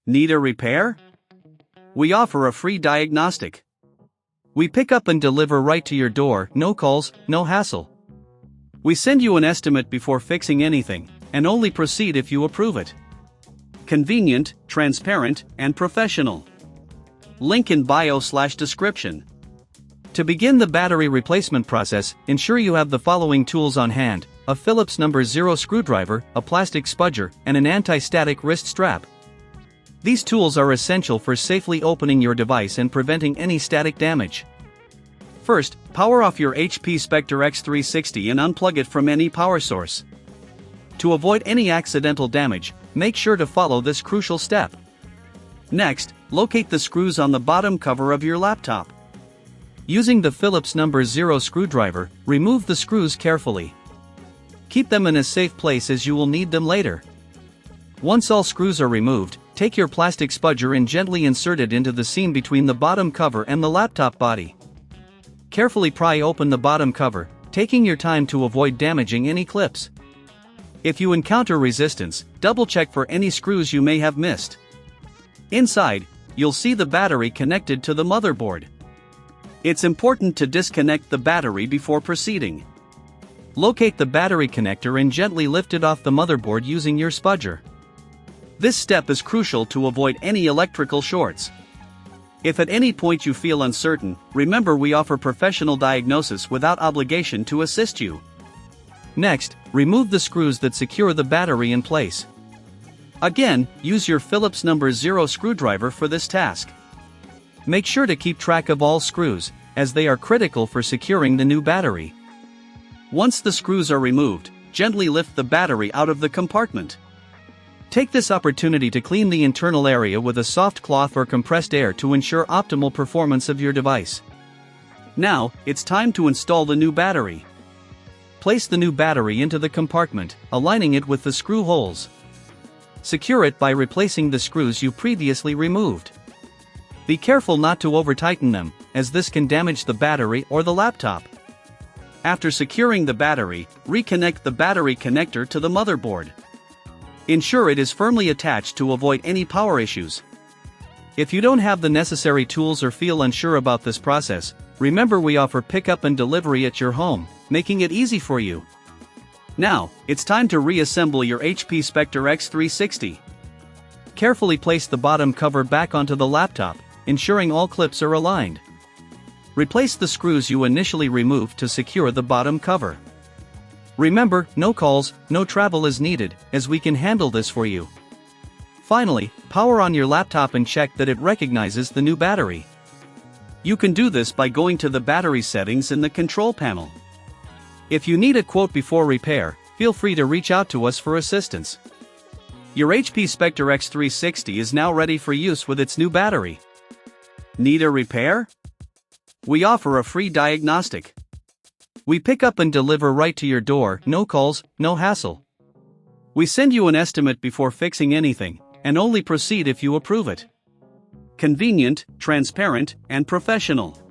Need a repair? We offer a free diagnostic. We pick up and deliver right to your door, no calls, no hassle. We send you an estimate before fixing anything, and only proceed if you approve it. Convenient, transparent, and professional. Link in bio/description. To begin the battery replacement process, ensure you have the following tools on hand: a Phillips No. 0 screwdriver, a plastic spudger, and an anti-static wrist strap. These tools are essential for safely opening your device and preventing any static damage. First, power off your HP Spectre X360 and unplug it from any power source. To avoid any accidental damage, make sure to follow this crucial step. Next, locate the screws on the bottom cover of your laptop. Using the Phillips No. 0 screwdriver, remove the screws carefully. Keep them in a safe place as you will need them later. Once all screws are removed, take your plastic spudger and gently insert it into the seam between the bottom cover and the laptop body. Carefully pry open the bottom cover, taking your time to avoid damaging any clips. If you encounter resistance, double-check for any screws you may have missed. Inside, you'll see the battery connected to the motherboard. It's important to disconnect the battery before proceeding. Locate the battery connector and gently lift it off the motherboard using your spudger. This step is crucial to avoid any electrical shorts. If at any point you feel uncertain, remember we offer professional diagnosis without obligation to assist you. Next, remove the screws that secure the battery in place. Again, use your Phillips No. 0 screwdriver for this task. Make sure to keep track of all screws, as they are critical for securing the new battery. Once the screws are removed, gently lift the battery out of the compartment. Take this opportunity to clean the internal area with a soft cloth or compressed air to ensure optimal performance of your device. Now, it's time to install the new battery. Place the new battery into the compartment, aligning it with the screw holes. Secure it by replacing the screws you previously removed. Be careful not to over-tighten them, as this can damage the battery or the laptop. After securing the battery, reconnect the battery connector to the motherboard. Ensure it is firmly attached to avoid any power issues. If you don't have the necessary tools or feel unsure about this process, remember we offer pickup and delivery at your home, making it easy for you. Now, it's time to reassemble your HP Spectre X360. Carefully place the bottom cover back onto the laptop, ensuring all clips are aligned. Replace the screws you initially removed to secure the bottom cover. Remember, no calls, no travel is needed, as we can handle this for you. Finally, power on your laptop and check that it recognizes the new battery. You can do this by going to the battery settings in the control panel. If you need a quote before repair, feel free to reach out to us for assistance. Your HP Spectre X360 is now ready for use with its new battery. Need a repair? We offer a free diagnostic. We pick up and deliver right to your door, no calls, no hassle. We send you an estimate before fixing anything, and only proceed if you approve it. Convenient, transparent, and professional.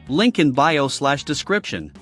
Link in bio/description.